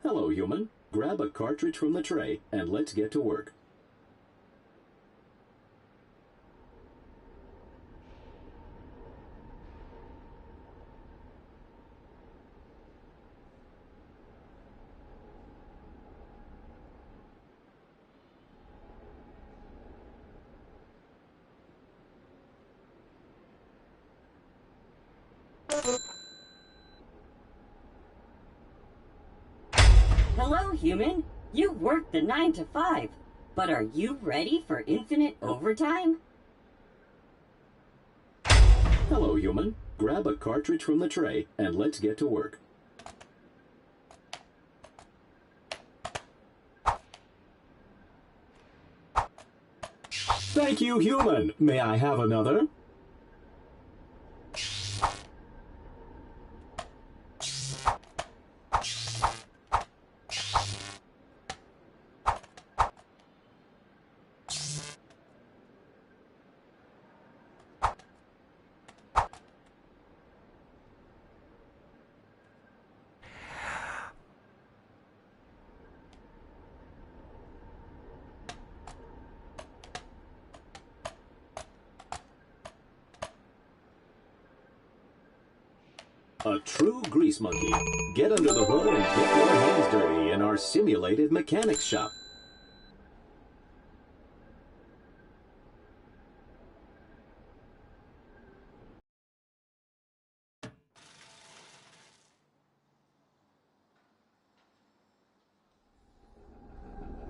Hello, human. Grab a cartridge from the tray and let's get to work. Hello, human. You worked the 9 to 5, but are you ready for infinite overtime? Hello, human. Grab a cartridge from the tray and let's get to work. Thank you, human. May I have another? A true grease monkey. Get under the hood and get your hands dirty in our simulated mechanics shop.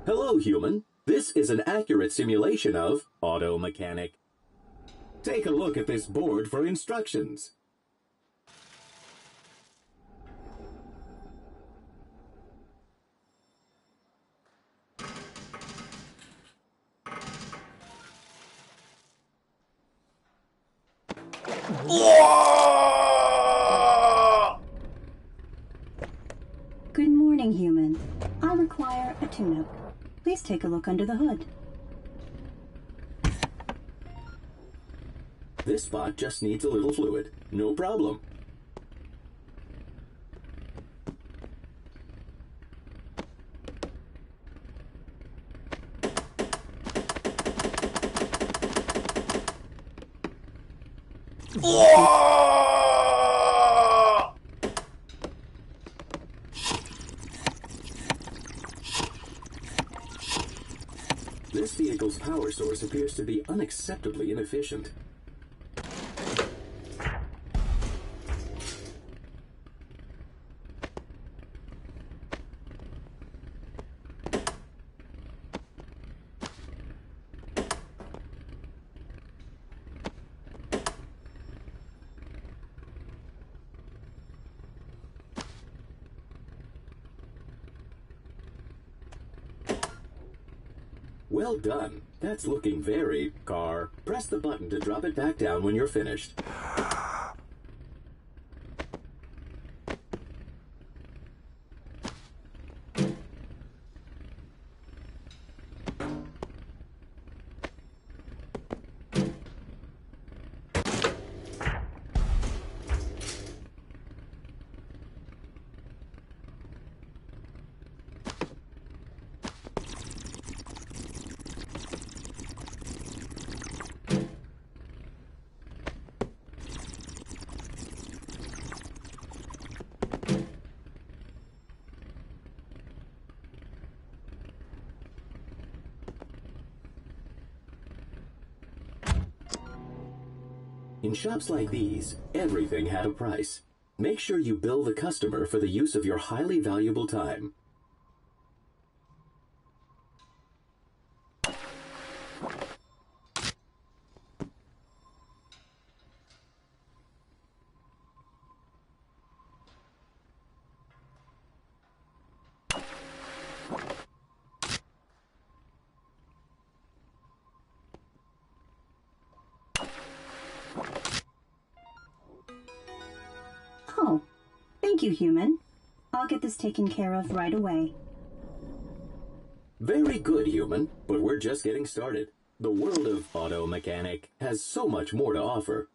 Hello, human. This is an accurate simulation of auto mechanic. Take a look at this board for instructions. Good morning, human. I require a tune-up. Please take a look under the hood. This spot just needs a little fluid. No problem. This vehicle's power source appears to be unacceptably inefficient. Well done. That's looking very car. Press the button to drop it back down when you're finished. In shops like these, everything had a price. Make sure you bill the customer for the use of your highly valuable time. Oh, thank you, human. I'll get this taken care of right away. Very good, human, but we're just getting started. The world of auto mechanic has so much more to offer.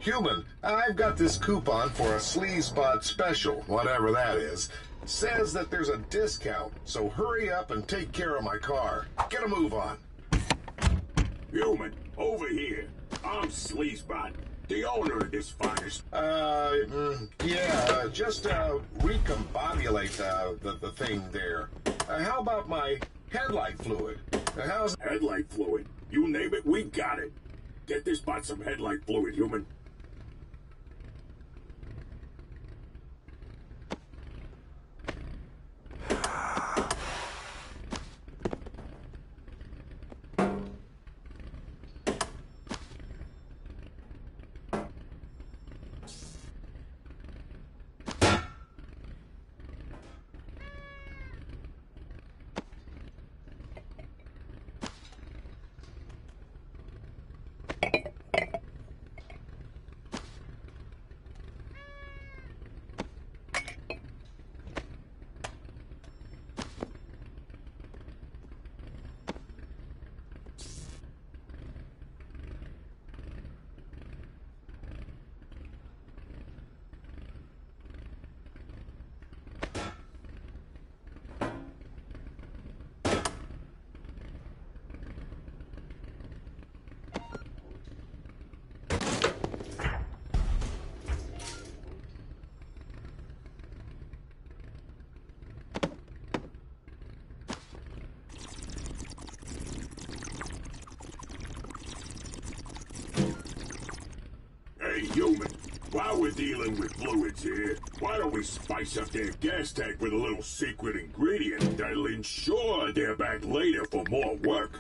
Human, I've got this coupon for a Sleazebot special, whatever that is. Says that there's a discount, so hurry up and take care of my car. Get a move on. Human, over here. I'm Sleazebot, the owner of this finest. Just recombobulate the thing there. How about my headlight fluid? How's Headlight fluid? You name it, we got it. Get this bot some headlight fluid, human. Hey, human, while we're dealing with fluids here, why don't we spice up their gas tank with a little secret ingredient that'll ensure they're back later for more work?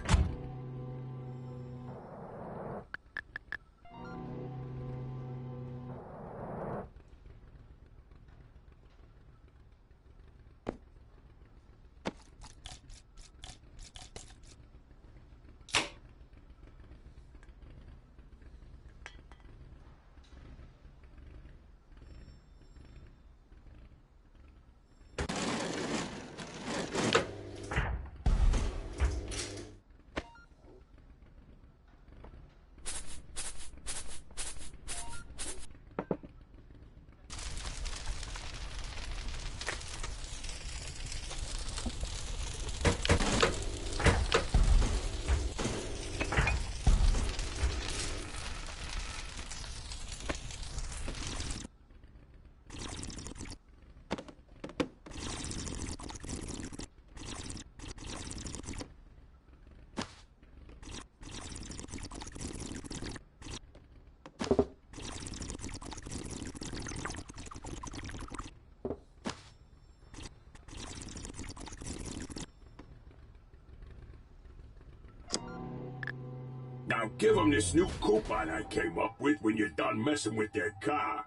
Now give them this new coupon I came up with when you're done messing with their car.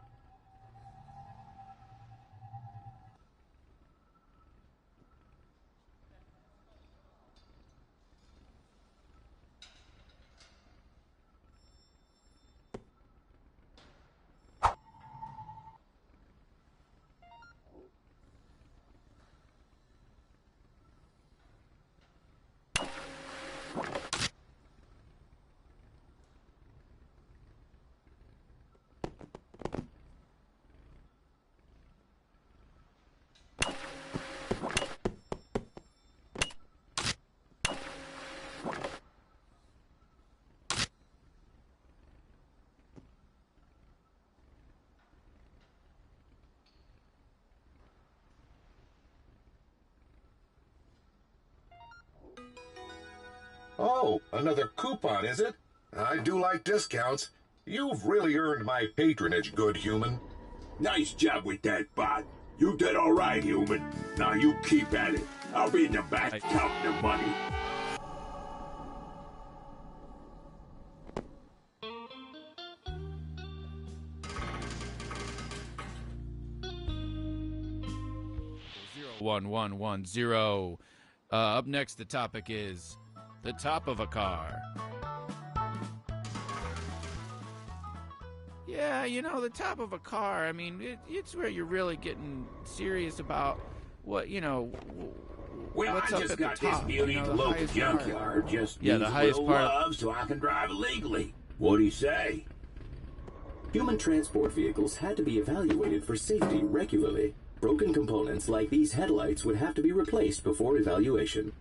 Oh, another coupon, is it? I do like discounts. You've really earned my patronage, good human. Nice job with that, bot. You did all right, human. Now you keep at it. I'll be in the back counting the money. One one one zero. Up next, the topic is the top of a car. Yeah, you know, the top of a car. I mean, it's where you're really getting serious about what, you know. Well, what's I up just at the got top, this beauty you know, at the the local highest junkyard. part. Just Yeah, needs the a highest little part. love so I can drive legally. What do you say? Human transport vehicles had to be evaluated for safety regularly. Broken components like these headlights would have to be replaced before evaluation.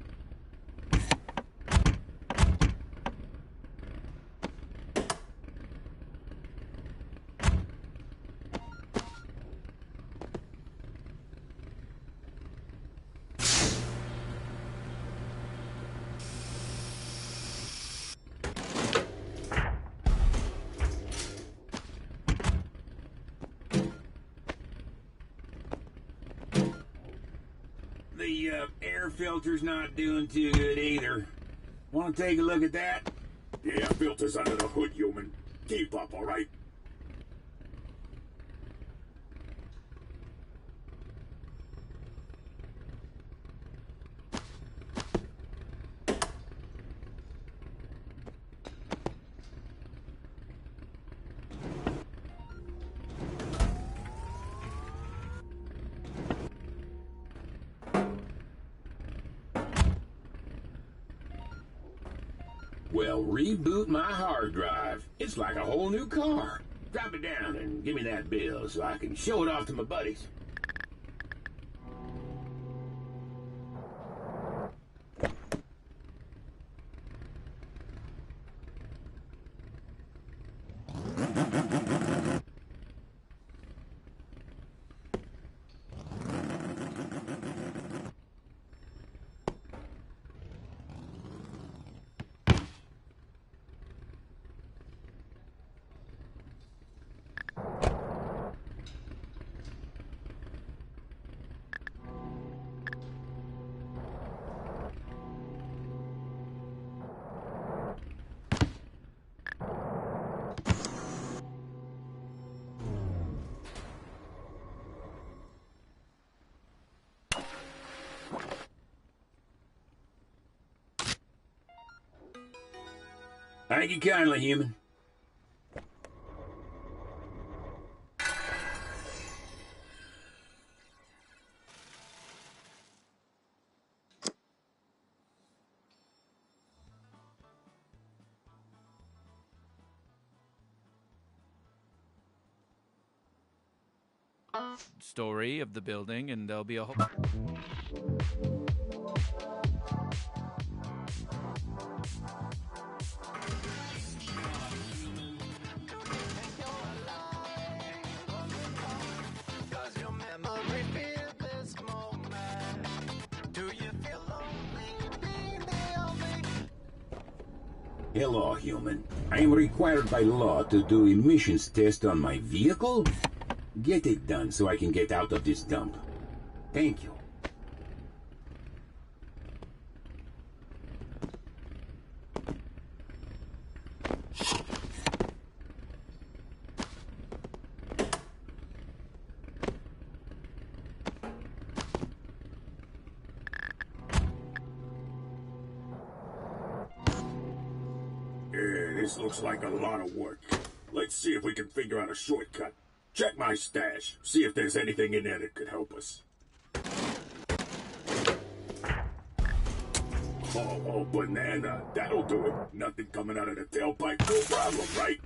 The air filter's not doing too good either. Want to take a look at that? Yeah, filter's under the hood, human. Keep up, all right? Well, reboot my hard drive. It's like a whole new car. Drop it down and give me that bill so I can show it off to my buddies. Thank you kindly, human. Story of the building, and there'll be a whole. Hello, human. I am required by law to do emissions test on my vehicle. Get it done so I can get out of this dump. Thank you. This looks like a lot of work. Let's see if we can figure out a shortcut. Check my stash. See if there's anything in there that could help us. Oh, banana. That'll do it. Nothing coming out of the tailpipe. No problem, right?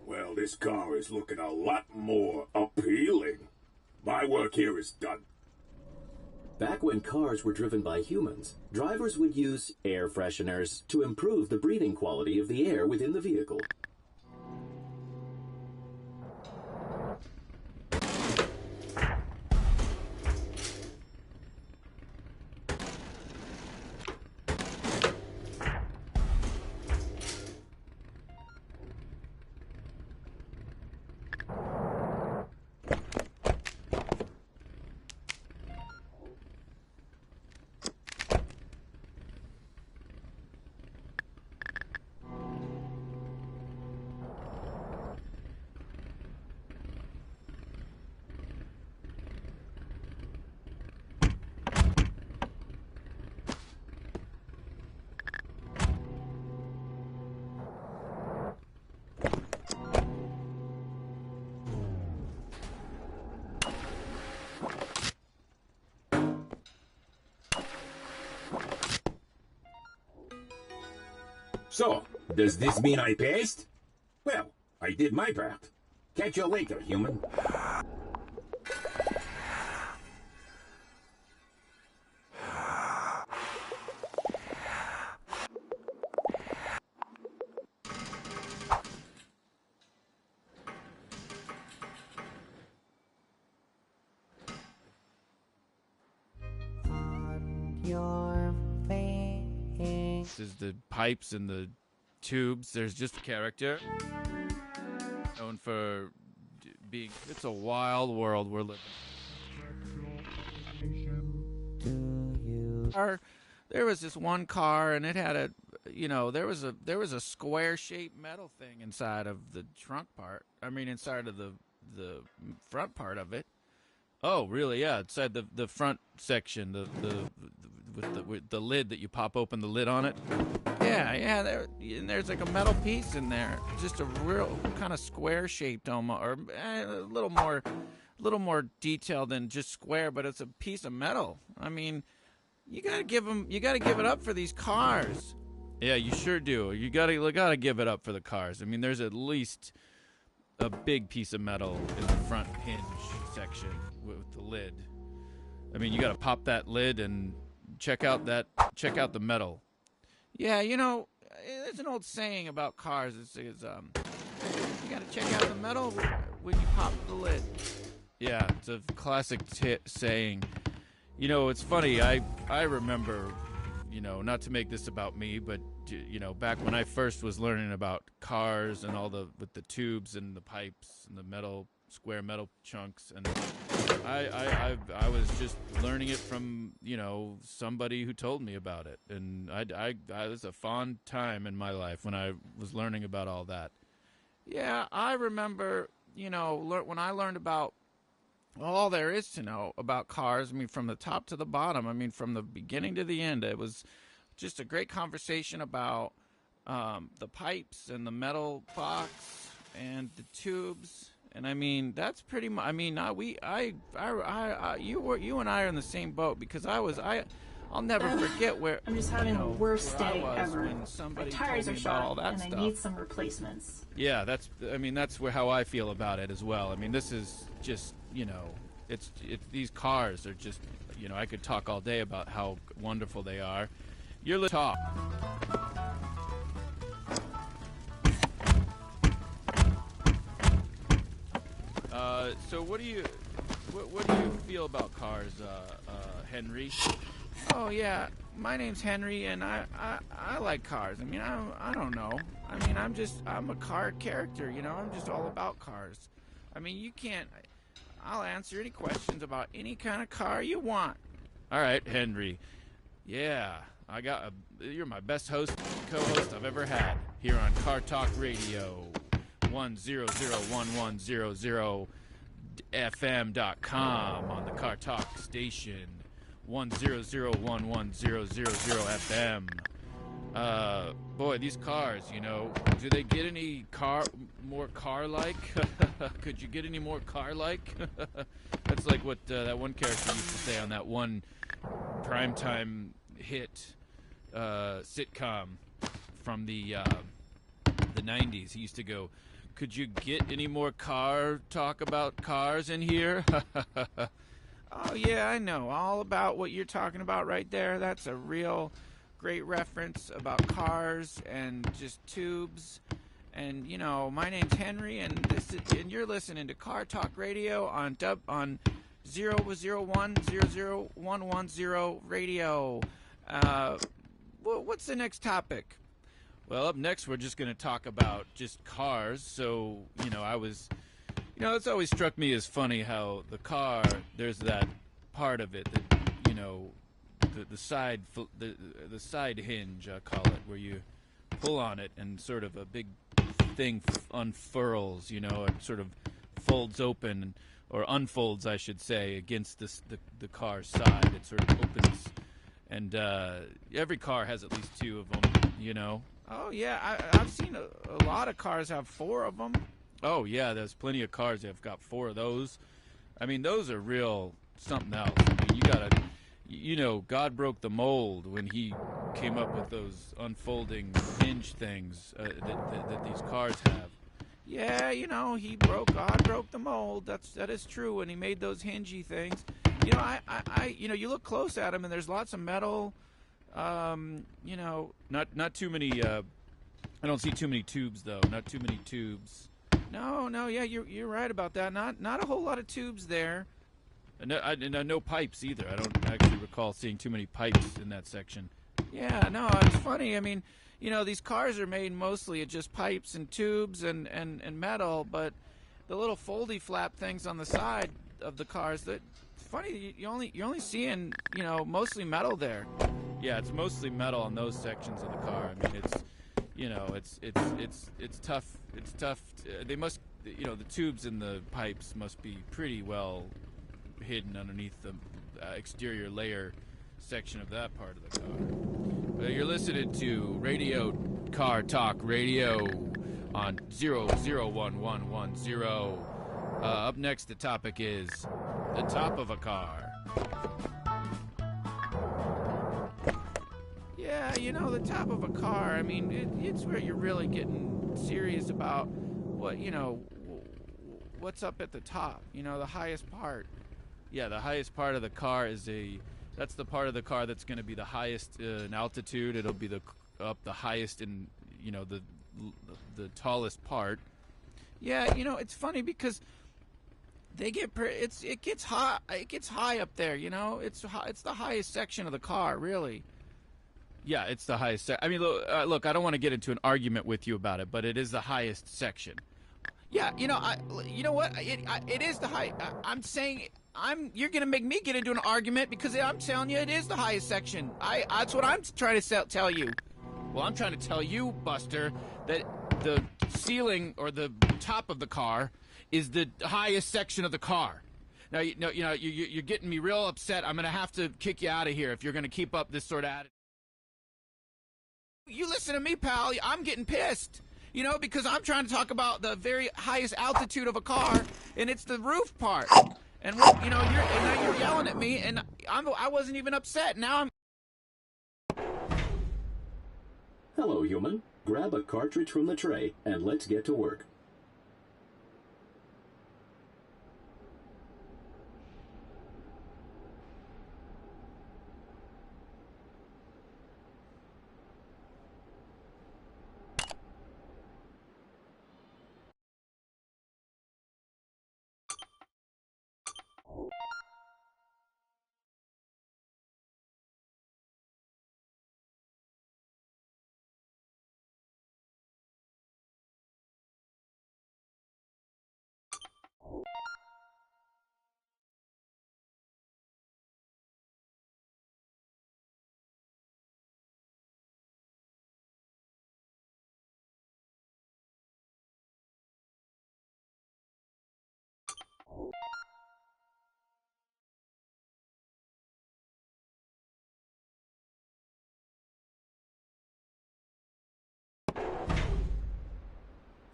Well, this car is looking a lot more appealing. My work here is done. Back when cars were driven by humans, drivers would use air fresheners to improve the breathing quality of the air within the vehicle. So, does this mean I passed? Well, I did my part. Catch you later, human. This is the pipes and the tubes. There's just a character known for being. It's a wild world we're living in. There was this one car, and it had a, there was a square-shaped metal thing inside of the trunk part. I mean, inside of the front part of it. Oh, really? Yeah, inside the front section, with the lid that you pop open the lid on it. Yeah. There's like a metal piece in there, just a real kind of square-shaped almost, or a little more detailed than just square, but it's a piece of metal. I mean, you gotta give it up for these cars. Yeah, you sure do. You gotta give it up for the cars. I mean, there's at least a big piece of metal in the front hinge section with the lid. I mean, you gotta pop that lid and check out the metal. Yeah, there's an old saying about cars. It says, you gotta check out the metal when you pop the lid. Yeah, it's a classic saying. It's funny. I remember, not to make this about me, but back when I first was learning about cars and with the tubes and the pipes and the square metal chunks, and I was just learning it from somebody who told me about it, and I it was a fond time in my life when I was learning about all that. Yeah, I remember when I learned about all there is to know about cars. I mean, from the top to the bottom. I mean, from the beginning to the end. It was just a great conversation about the pipes and the metal box and the tubes. And I mean, that's pretty much. I mean, you and I are in the same boat, because I'll never forget where. I'm just having the worst day ever. My tires are shot, and stuff. I need some replacements. Yeah, that's how I feel about it as well. I mean, this is just, it's these cars are just, I could talk all day about how wonderful they are. You're talk. So what do you feel about cars, Henry? Oh yeah, my name's Henry, and I like cars. I mean, I don't know. I mean, I'm a car character, I'm just all about cars. I mean, I'll answer any questions about any kind of car you want. All right, Henry. Yeah, You're my best co-host I've ever had here on Car Talk Radio, 1001100fm.com on the Car Talk station, 1001100FM. Boy, these cars, do they get any more car-like? Could you get any more car-like? That's like what that one character used to say on that one primetime hit sitcom from the 90s. He used to go, "Could you get any more talk about cars in here?" Oh, yeah, I know all about what you're talking about right there. That's a real great reference about cars and just tubes. And my name's Henry, and you're listening to Car Talk Radio on 0010010 radio. What's the next topic? Well, up next we're just going to talk about just cars. So it's always struck me as funny how the car, there's that part of it that the side hinge, I call it, where you pull on it and sort of a big thing unfurls, it sort of folds open, or unfolds, I should say, against the car's side. It sort of opens, and every car has at least two of them, Oh, yeah, I've seen a lot of cars have four of them. Oh, yeah, there's plenty of cars that have got four of those. I mean, those are real something else. I mean, you gotta, God broke the mold when he came up with those unfolding hinge things that these cars have. Yeah, God broke the mold. That is true when he made those hingy things. You look close at them and there's lots of metal. Not too many. I don't see too many tubes though. Not too many tubes. No, yeah, you're right about that. Not a whole lot of tubes there. No pipes either. I don't actually recall seeing too many pipes in that section. Yeah, no, it's funny. I mean, these cars are made mostly of just pipes and tubes and metal, but the little foldy flap things on the side of the cars, it's funny, you're only seeing, mostly metal there. Yeah, it's mostly metal on those sections of the car. I mean, it's tough. It's tough. They must, the tubes and the pipes must be pretty well hidden underneath the exterior layer section of that part of the car. You're listening to Radio Car Talk Radio on 0011110. Up next, the topic is the top of a car. Yeah, the top of a car, I mean, it's where you're really getting serious about what's up at the top, the highest part. Yeah, the highest part of the car that's the part of the car that's going to be the highest in altitude. It'll be the highest in, the tallest part. Yeah, it's funny because it gets high up there, it's the highest section of the car, really. Yeah, it's the highest. I mean, look, I don't want to get into an argument with you about it, but it is the highest section. Yeah, you know what? It is the high. I'm saying you're gonna make me get into an argument because I'm telling you it is the highest section. That's what I'm trying to tell you. Well, I'm trying to tell you, Buster, that the ceiling or the top of the car is the highest section of the car. Now, you're getting me real upset. I'm gonna have to kick you out of here if you're gonna keep up this sort of attitude. You listen to me, pal. I'm getting pissed. Because I'm trying to talk about the very highest altitude of a car, and it's the roof part. And now you're yelling at me, and I wasn't even upset. Now I'm. Hello, human. Grab a cartridge from the tray, and let's get to work.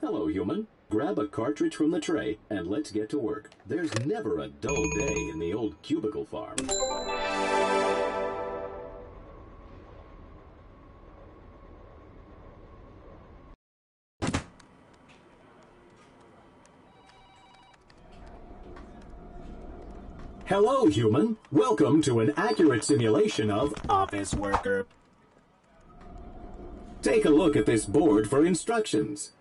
Hello, human. Grab a cartridge from the tray and let's get to work. There's never a dull day in the old cubicle farm. Hello, human. Welcome to an accurate simulation of office worker. Take a look at this board for instructions.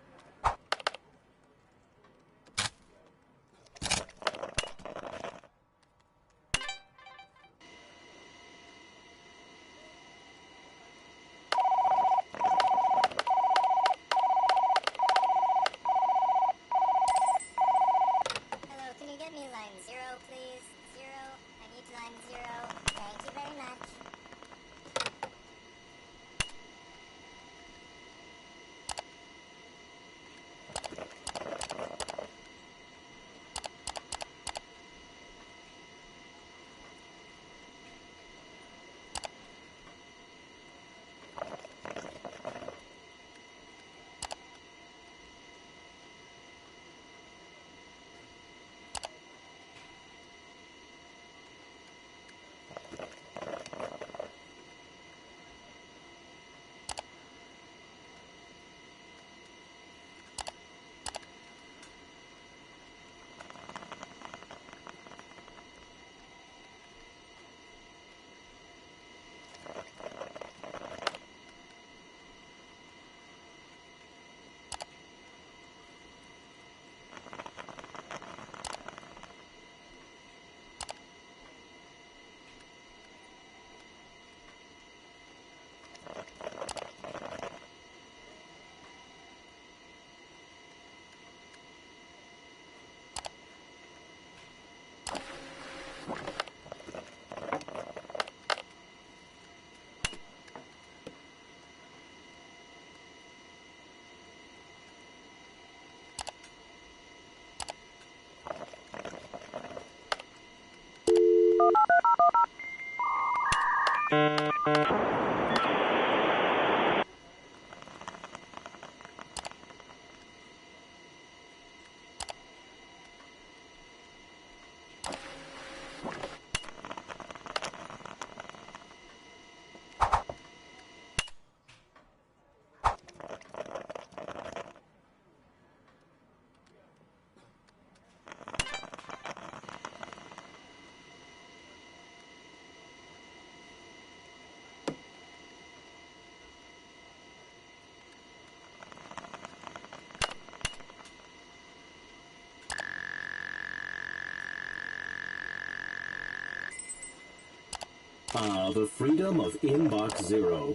Ah, the freedom of Inbox Zero.